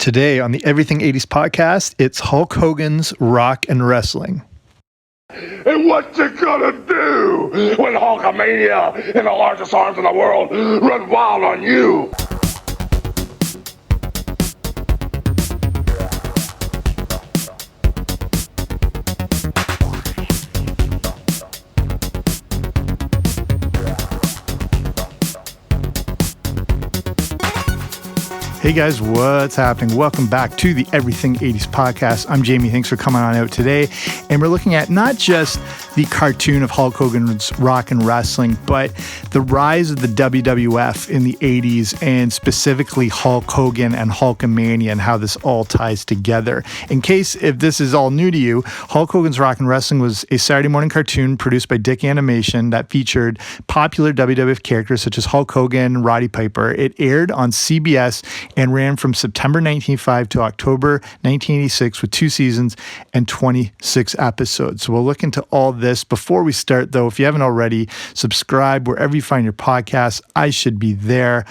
Today on the Everything 80s podcast, it's Hulk Hogan's Rock and Wrestling. And what you gonna do when Hulkamania and the largest arms in the world run wild on you? Hey guys, what's happening? Welcome back to the Everything 80s podcast. I'm Jamie. Thanks for coming on out today. And we're looking at not just the cartoon of Hulk Hogan's Rock and Wrestling, but the rise of the WWF in the 80s and specifically Hulk Hogan and Hulkamania and how this all ties together. In case if this is all new to you, Hulk Hogan's Rock and Wrestling was a Saturday morning cartoon produced by Dick Animation that featured popular WWF characters such as Hulk Hogan, Roddy Piper. It aired on CBS and ran from September 1985 to October 1986 with 2 seasons and 26 episodes. So we'll look into all this. Before we start, though, if you haven't already, subscribe wherever you find your podcasts. I should be there.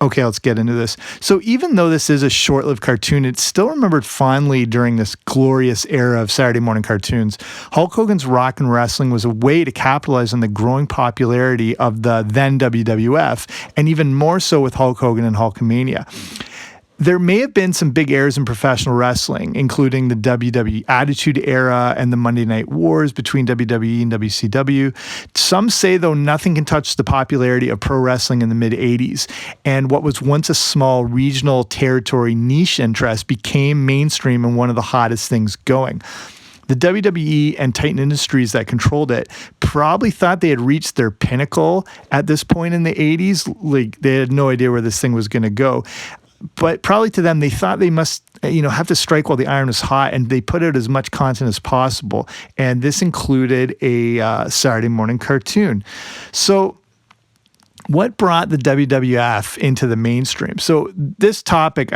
Okay, let's get into this. So even though this is a short-lived cartoon, it's still remembered fondly during this glorious era of Saturday morning cartoons. Hulk Hogan's Rock and Wrestling was a way to capitalize on the growing popularity of the then WWF, and even more so with Hulk Hogan and Hulkamania. There may have been some big eras in professional wrestling, including the WWE Attitude Era and the Monday Night Wars between WWE and WCW. Some say, though, nothing can touch the popularity of pro wrestling in the mid-'80s, and what was once a small regional territory niche interest became mainstream and one of the hottest things going. The WWE and Titan Industries that controlled it probably thought they had reached their pinnacle at this point in the 80s. Like, they had no idea where this thing was going to go. But probably to them, they thought they must, have to strike while the iron is hot, and they put out as much content as possible. And this included a Saturday morning cartoon. So what brought the WWF into the mainstream? So this topic,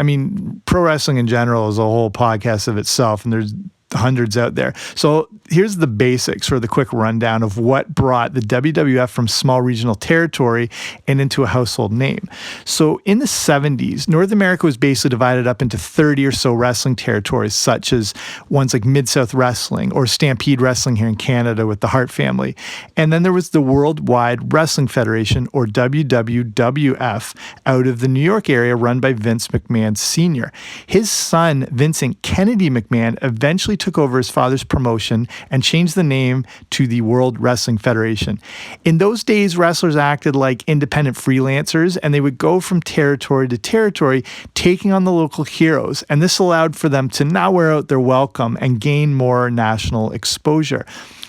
pro wrestling in general is a whole podcast of itself, and there's hundreds out there. So here's the basics or the quick rundown of what brought the WWF from small regional territory and into a household name. So in the 70s, North America was basically divided up into 30 or so wrestling territories, such as ones like Mid-South Wrestling or Stampede Wrestling here in Canada with the Hart family. And then there was the Worldwide Wrestling Federation, or WWWF, out of the New York area run by Vince McMahon Sr. His son, Vincent Kennedy McMahon, eventually took over his father's promotion and changed the name to the World Wrestling Federation. In those days, wrestlers acted like independent freelancers, and they would go from territory to territory, taking on the local heroes. And this allowed for them to not wear out their welcome and gain more national exposure.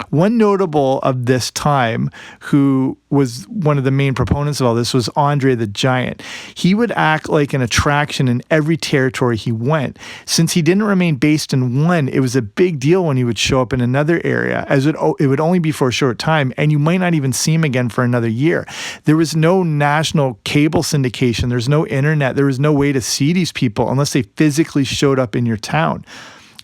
One notable of this time, who was one of the main proponents of all this, was Andre the Giant. He would act like an attraction in every territory he went. Since he didn't remain based in one, it was a big deal when he would show up in another area, as it would only be for a short time, and you might not even see him again for another year. There was no national cable syndication. There's no internet. There was no way to see these people unless they physically showed up in your town.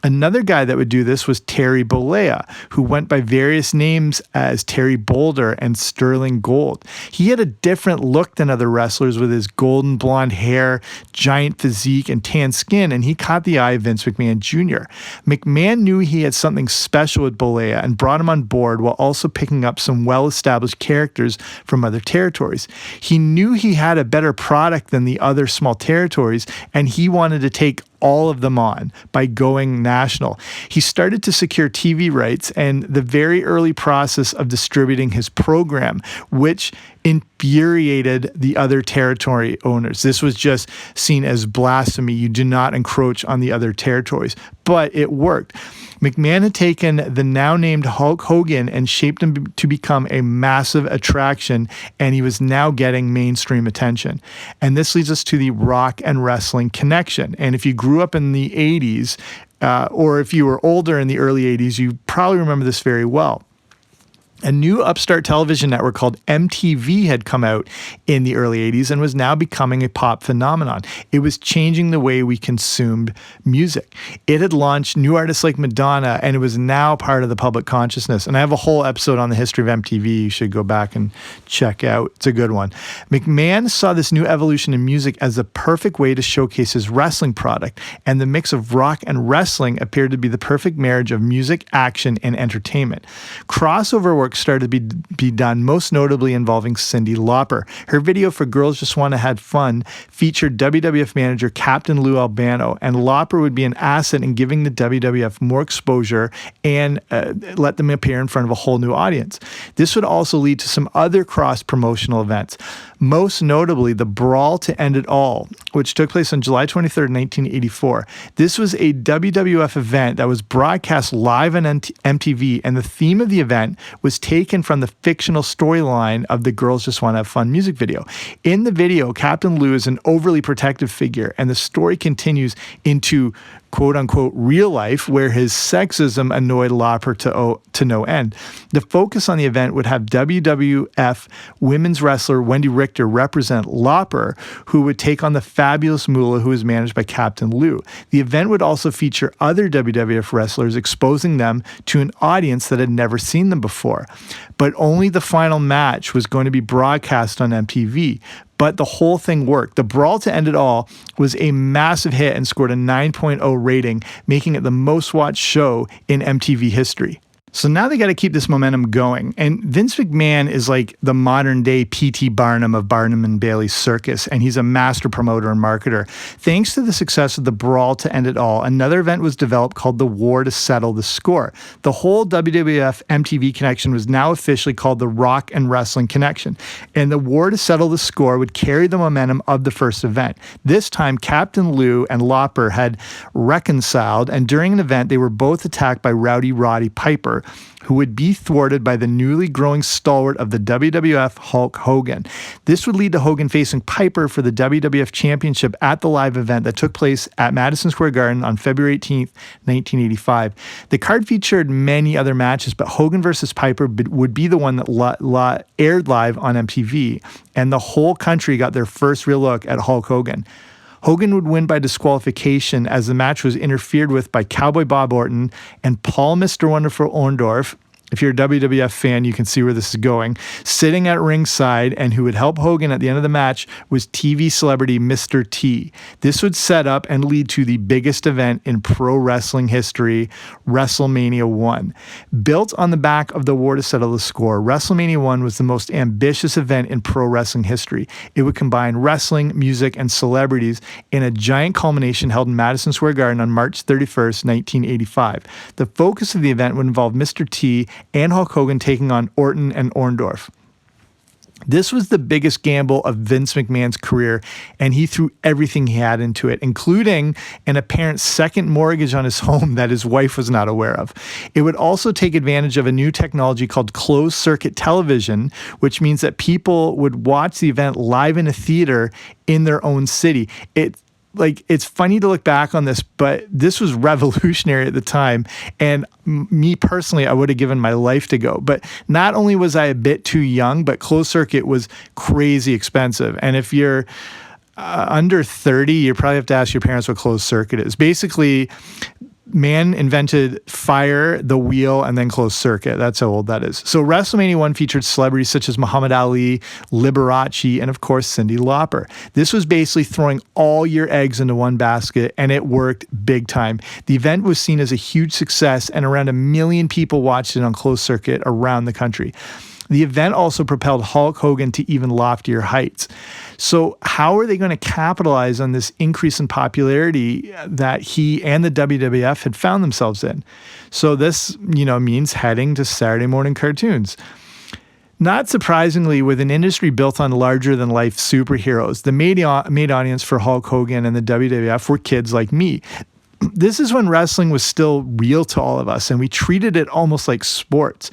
Another guy that would do this was Terry Bollea, who went by various names as Terry Boulder and Sterling Gold. He had a different look than other wrestlers with his golden blonde hair, giant physique, and tan skin, and he caught the eye of Vince McMahon Jr. McMahon knew he had something special with Bollea and brought him on board while also picking up some well-established characters from other territories. He knew he had a better product than the other small territories, and he wanted to take all of them on by going national. He started to secure TV rights and the very early process of distributing his program, which infuriated the other territory owners. This was just seen as blasphemy. You do not encroach on the other territories. But it worked. McMahon had taken the now named Hulk Hogan and shaped him to become a massive attraction, and he was now getting mainstream attention. And this leads us to the rock and wrestling connection. And if you grew up in the 80s, or if you were older in the early 80s, you probably remember this very well. A new upstart television network called MTV had come out in the early 80s and was now becoming a pop phenomenon. It was changing the way we consumed music. It had launched new artists like Madonna, and it was now part of the public consciousness. And I have a whole episode on the history of MTV you should go back and check out. It's a good one. McMahon saw this new evolution in music as the perfect way to showcase his wrestling product, and the mix of rock and wrestling appeared to be the perfect marriage of music, action, and entertainment. Crossover work started to be done, most notably involving Cyndi Lauper. Her video for Girls Just Wanna Have Fun featured WWF manager Captain Lou Albano, and Lauper would be an asset in giving the WWF more exposure and let them appear in front of a whole new audience. This would also lead to some other cross-promotional events, most notably the Brawl to End It All, which took place on July 23rd, 1984. This was a WWF event that was broadcast live on MTV, and the theme of the event was taken from the fictional storyline of the Girls Just Want to Have Fun music video. In the video, Captain Lou is an overly protective figure, and the story continues into quote-unquote real life, where his sexism annoyed Lauper to no end. The focus on the event would have WWF women's wrestler Wendy Richter represent Lauper, who would take on the fabulous Moolah, who was managed by Captain Lou. The event would also feature other WWF wrestlers, exposing them to an audience that had never seen them before. But only the final match was going to be broadcast on MTV. But the whole thing worked. The Brawl to End It All was a massive hit and scored a 9.0 rating, making it the most watched show in MTV history. So now they got to keep this momentum going. And Vince McMahon is like the modern day P.T. Barnum of Barnum and Bailey's circus, and he's a master promoter and marketer. Thanks to the success of the Brawl to End It All, another event was developed called the War to Settle the Score. The whole WWF MTV connection was now officially called the Rock and Wrestling Connection. And the War to Settle the Score would carry the momentum of the first event. This time, Captain Lou and Lauper had reconciled, and during an event, they were both attacked by Rowdy Roddy Piper, who would be thwarted by the newly growing stalwart of the WWF, Hulk Hogan. This would lead to Hogan facing Piper for the WWF Championship at the live event that took place at Madison Square Garden on February 18th, 1985. The card featured many other matches, but Hogan versus Piper would be the one that aired live on MTV, and the whole country got their first real look at Hulk Hogan. Hogan would win by disqualification, as the match was interfered with by Cowboy Bob Orton and Paul Mr. Wonderful Orndorff. If you're a WWF fan, you can see where this is going. Sitting at ringside, and who would help Hogan at the end of the match was TV celebrity Mr. T. This would set up and lead to the biggest event in pro wrestling history, WrestleMania 1. Built on the back of the War to Settle the Score, WrestleMania 1 was the most ambitious event in pro wrestling history. It would combine wrestling, music, and celebrities in a giant culmination held in Madison Square Garden on March 31st, 1985. The focus of the event would involve Mr. T and Hulk Hogan taking on Orton and Orndorff. This was the biggest gamble of Vince McMahon's career, and he threw everything he had into it, including an apparent second mortgage on his home that his wife was not aware of. It would also take advantage of a new technology called closed-circuit television, which means that people would watch the event live in a theater in their own city. It's funny to look back on this, but this was revolutionary at the time. And me personally, I would have given my life to go. But not only was I a bit too young, but closed circuit was crazy expensive. And if you're under 30, you probably have to ask your parents what closed circuit is. Basically, man invented fire, the wheel, and then closed circuit. That's how old that is. So WrestleMania 1 featured celebrities such as Muhammad Ali, Liberace, and of course Cyndi Lauper. This was basically throwing all your eggs into one basket, and it worked big time. The event was seen as a huge success, and around 1 million people watched it on closed circuit around the country. The event also propelled Hulk Hogan to even loftier heights. So how are they going to capitalize on this increase in popularity that he and the WWF had found themselves in? So this, means heading to Saturday morning cartoons. Not surprisingly, with an industry built on larger-than-life superheroes, the main audience for Hulk Hogan and the WWF were kids like me. This is when wrestling was still real to all of us, and we treated it almost like sports.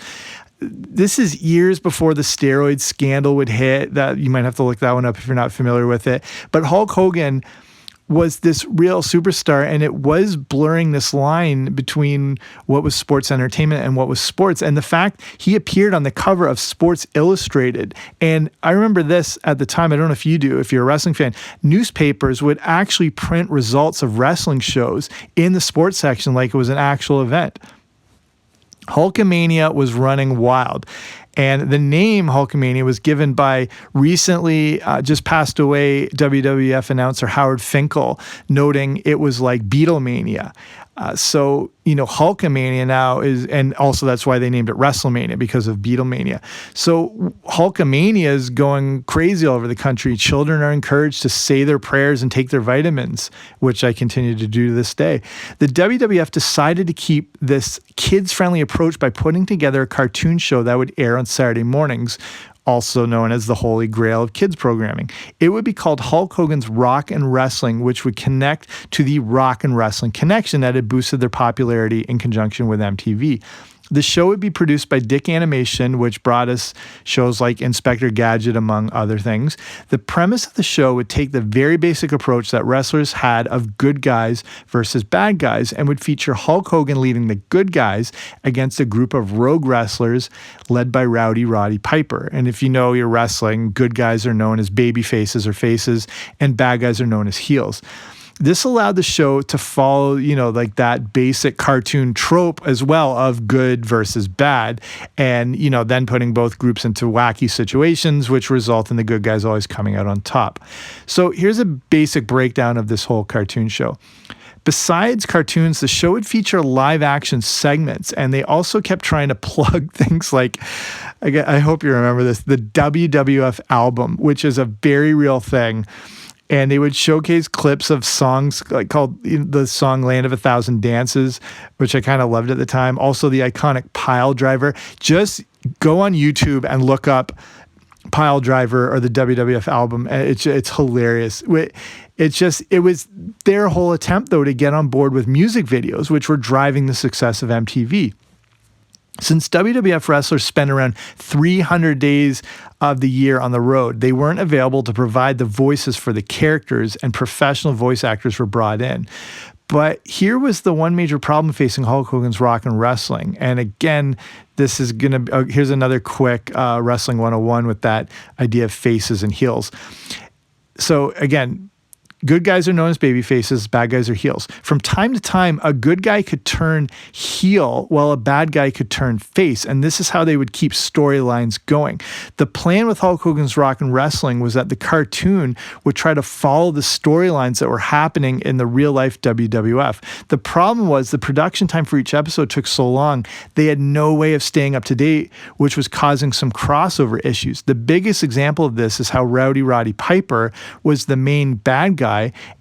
This is years before the steroid scandal would hit. That you might have to look that one up if you're not familiar with it. But Hulk Hogan was this real superstar, and it was blurring this line between what was sports entertainment and what was sports. And the fact he appeared on the cover of Sports Illustrated, and I remember this at the time, I don't know if you do, if you're a wrestling fan, newspapers would actually print results of wrestling shows in the sports section like it was an actual event. Hulkamania was running wild. And the name Hulkamania was given by recently just passed away WWF announcer Howard Finkel, noting it was like Beatlemania. So, Hulkamania now is, and also that's why they named it WrestleMania, because of Beatlemania. So Hulkamania is going crazy all over the country. Children are encouraged to say their prayers and take their vitamins, which I continue to do to this day. The WWF decided to keep this kids-friendly approach by putting together a cartoon show that would air on Saturday mornings, also known as the Holy Grail of kids programming. It would be called Hulk Hogan's Rock and Wrestling, which would connect to the Rock and Wrestling Connection that had boosted their popularity in conjunction with MTV. The show would be produced by Dick Animation, which brought us shows like Inspector Gadget, among other things. The premise of the show would take the very basic approach that wrestlers had of good guys versus bad guys, and would feature Hulk Hogan leading the good guys against a group of rogue wrestlers led by Rowdy Roddy Piper. And if you know your wrestling, good guys are known as baby faces or faces, and bad guys are known as heels. This allowed the show to follow, like that basic cartoon trope as well of good versus bad, and, then putting both groups into wacky situations, which result in the good guys always coming out on top. So here's a basic breakdown of this whole cartoon show. Besides cartoons, the show would feature live action segments, and they also kept trying to plug things like, I hope you remember this, the WWF album, which is a very real thing. And they would showcase clips of songs called the song Land of a Thousand Dances, which I kind of loved at the time. Also the iconic Pile Driver. Just go on YouTube and look up Pile Driver or the WWF album. It's hilarious. It was their whole attempt, though, to get on board with music videos, which were driving the success of MTV. Since WWF wrestlers spent around 300 days of the year on the road, they weren't available to provide the voices for the characters, and professional voice actors were brought in. But here was the one major problem facing Hulk Hogan's Rock and Wrestling. And again, this is going to here's another quick Wrestling 101 with that idea of faces and heels. So again, good guys are known as baby faces, bad guys are heels. From time to time, a good guy could turn heel while a bad guy could turn face, and this is how they would keep storylines going. The plan with Hulk Hogan's Rock and Wrestling was that the cartoon would try to follow the storylines that were happening in the real-life WWF. The problem was the production time for each episode took so long, they had no way of staying up to date, which was causing some crossover issues. The biggest example of this is how Rowdy Roddy Piper was the main bad guy,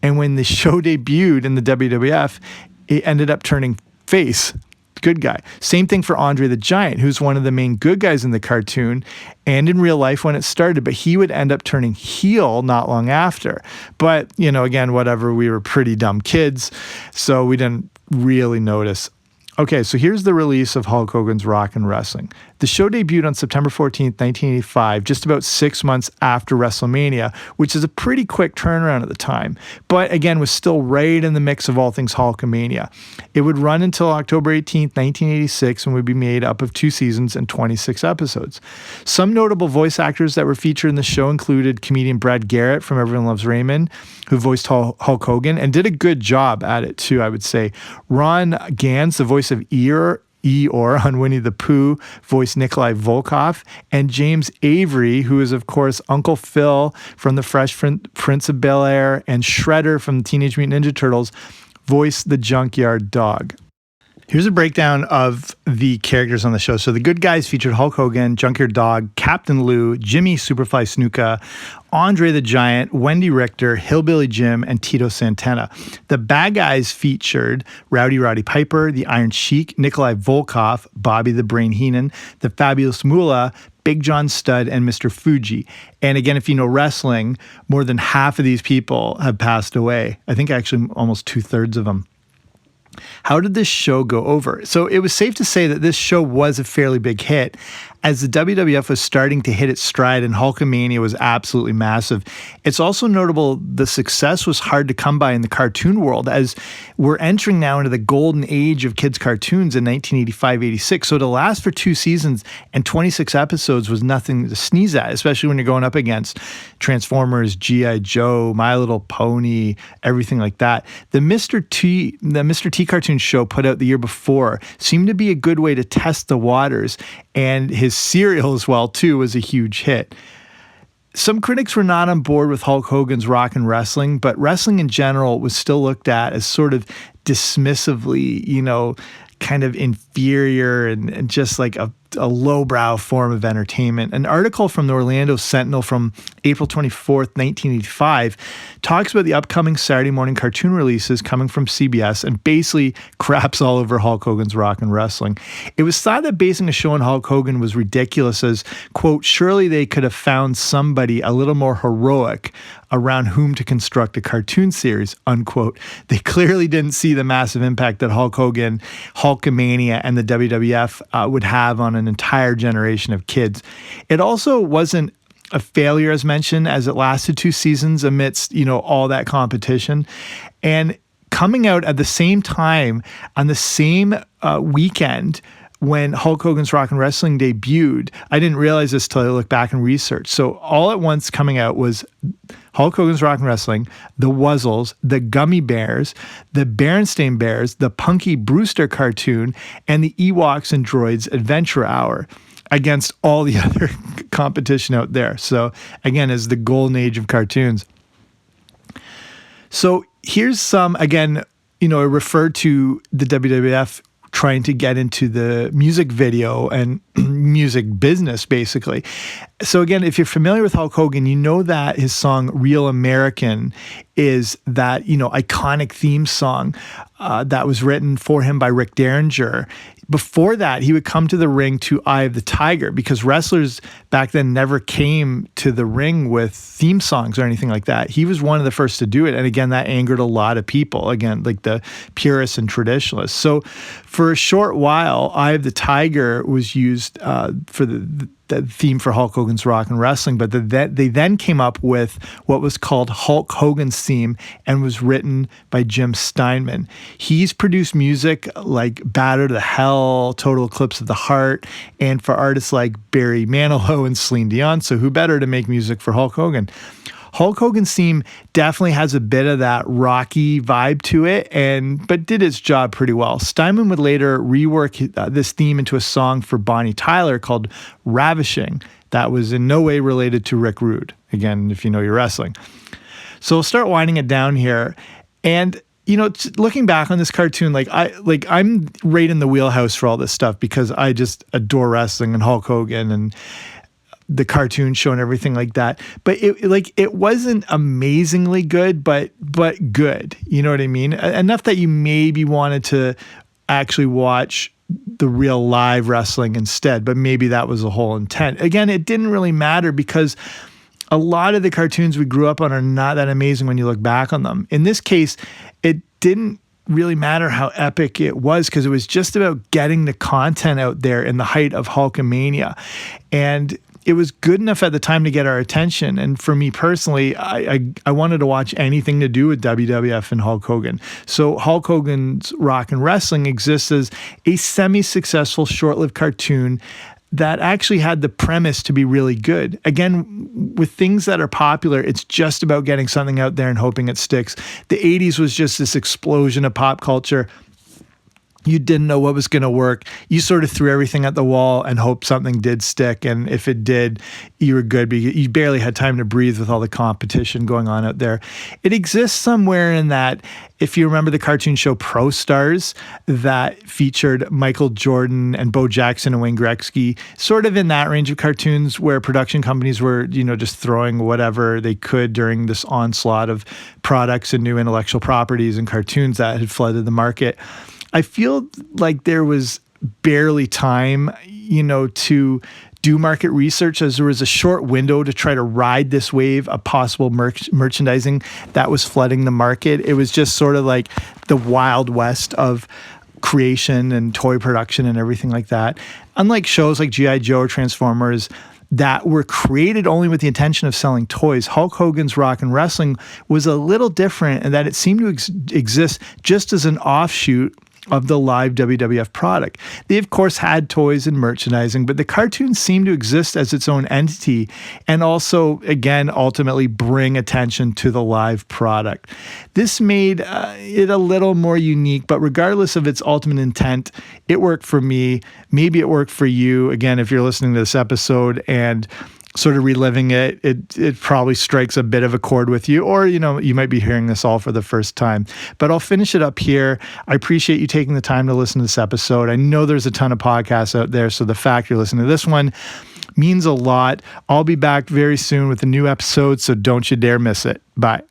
and when the show debuted in the WWF, it ended up turning face, good guy. Same thing for Andre the Giant, who's one of the main good guys in the cartoon and in real life when it started, but he would end up turning heel not long after. But, again, whatever, we were pretty dumb kids, so we didn't really notice. Okay, so here's the release of Hulk Hogan's Rock and Wrestling. The show debuted on September 14th, 1985, just about 6 months after WrestleMania, which is a pretty quick turnaround at the time, but again was still right in the mix of all things Hulkamania. It would run until October 18th, 1986, and would be made up of 2 seasons and 26 episodes. Some notable voice actors that were featured in the show included comedian Brad Garrett from Everyone Loves Raymond, who voiced Hulk Hogan, and did a good job at it too, I would say. Ron Gans, the voice of Eeyore on Winnie the Pooh, voiced Nikolai Volkov, and James Avery, who is, of course, Uncle Phil from The Fresh Prince of Bel-Air, and Shredder from Teenage Mutant Ninja Turtles, voiced the Junkyard Dog. Here's a breakdown of the characters on the show. So the good guys featured Hulk Hogan, Junkyard Dog, Captain Lou, Jimmy Superfly Snuka, Andre the Giant, Wendy Richter, Hillbilly Jim, and Tito Santana. The bad guys featured Rowdy Roddy Piper, the Iron Sheik, Nikolai Volkov, Bobby the Brain Heenan, the Fabulous Moolah, Big John Studd, and Mr. Fuji. And again, if you know wrestling, more than half of these people have passed away. I think actually almost 2/3 of them. How did this show go over? So it was safe to say that this show was a fairly big hit, as the WWF was starting to hit its stride and Hulkamania was absolutely massive. It's also notable the success was hard to come by in the cartoon world, as we're entering now into the golden age of kids' cartoons in 1985-86. So to last for 2 seasons and 26 episodes was nothing to sneeze at, especially when you're going up against Transformers, G.I. Joe, My Little Pony, everything like that. The Mr. T cartoon show put out the year before seemed to be a good way to test the waters, and his cereal as well, too, was a huge hit. Some critics were not on board with Hulk Hogan's Rock and Wrestling, but wrestling in general was still looked at as sort of dismissively, kind of inferior and just like a lowbrow form of entertainment. An article from the Orlando Sentinel from April 24th, 1985, talks about the upcoming Saturday morning cartoon releases coming from CBS and basically craps all over Hulk Hogan's Rock and Wrestling. It was thought that basing a show on Hulk Hogan was ridiculous, as, quote, surely they could have found somebody a little more heroic around whom to construct a cartoon series, unquote. They clearly didn't see the massive impact that Hulk Hogan, Hulkamania, and the WWF would have on an entire generation of kids. It also wasn't a failure, as mentioned, as it lasted 2 seasons amidst, all that competition. And coming out at the same time, on the same weekend, when Hulk Hogan's Rock and Wrestling debuted, I didn't realize this till I looked back and researched. So all at once coming out was Hulk Hogan's Rock and Wrestling, the Wuzzles, the Gummy Bears, the Berenstain Bears, the Punky Brewster cartoon, and the Ewoks and Droids Adventure Hour, against all the other competition out there. So again, is the golden age of cartoons. So here's some, again, I referred to the WWF trying to get into the music video and music business, basically. So again, if you're familiar with Hulk Hogan, you know that his song Real American is that, iconic theme song that was written for him by Rick Derringer. Before that, he would come to the ring to Eye of the Tiger, because wrestlers back then never came to the ring with theme songs or anything like that. He was one of the first to do it. And again, that angered a lot of people, again, like the purists and traditionalists. So for a short while, Eye of the Tiger was used for the theme for Hulk Hogan's Rock and Wrestling, but they then came up with what was called Hulk Hogan's theme and was written by Jim Steinman. He's produced music like Batter to Hell, Total Eclipse of the Heart, and for artists like Barry Manilow and Celine Dion, so who better to make music for Hulk Hogan? Hulk Hogan's theme definitely has a bit of that rocky vibe to it, but did its job pretty well. Steinman would later rework this theme into a song for Bonnie Tyler called Ravishing that was in no way related to Rick Rude, again, if you know your wrestling. So we'll start winding it down here. And looking back on this cartoon, I'm right in the wheelhouse for all this stuff, because I just adore wrestling and Hulk Hogan and the cartoon show and everything like that. But it wasn't amazingly good, but good. You know what I mean? Enough that you maybe wanted to actually watch the real live wrestling instead, but maybe that was the whole intent. Again, it didn't really matter, because a lot of the cartoons we grew up on are not that amazing when you look back on them. In this case, it didn't really matter how epic it was, because it was just about getting the content out there in the height of Hulkamania. And it was good enough at the time to get our attention. And for me personally, I wanted to watch anything to do with WWF and Hulk Hogan. So Hulk Hogan's Rock and Wrestling exists as a semi-successful short-lived cartoon that actually had the premise to be really good. Again, with things that are popular, it's just about getting something out there and hoping it sticks. The 80s was just this explosion of pop culture. You didn't know what was going to work. You sort of threw everything at the wall and hoped something did stick. And if it did, you were good, because you barely had time to breathe with all the competition going on out there. It exists somewhere in that, if you remember the cartoon show Pro Stars that featured Michael Jordan and Bo Jackson and Wayne Gretzky, sort of in that range of cartoons where production companies were, just throwing whatever they could during this onslaught of products and new intellectual properties and cartoons that had flooded the market. I feel like there was barely time, to do market research, as there was a short window to try to ride this wave of possible merchandising that was flooding the market. It was just sort of like the Wild West of creation and toy production and everything like that. Unlike shows like G.I. Joe or Transformers that were created only with the intention of selling toys, Hulk Hogan's Rock and Wrestling was a little different in that it seemed to exist just as an offshoot of the live WWF product. They, of course, had toys and merchandising, but the cartoon seemed to exist as its own entity and also, again, ultimately bring attention to the live product. This made it a little more unique, but regardless of its ultimate intent, it worked for me. Maybe it worked for you. Again, if you're listening to this episode and sort of reliving it, it probably strikes a bit of a chord with you, or, you might be hearing this all for the first time. But I'll finish it up here. I appreciate you taking the time to listen to this episode. I know there's a ton of podcasts out there, so the fact you're listening to this one means a lot. I'll be back very soon with a new episode, so don't you dare miss it. Bye.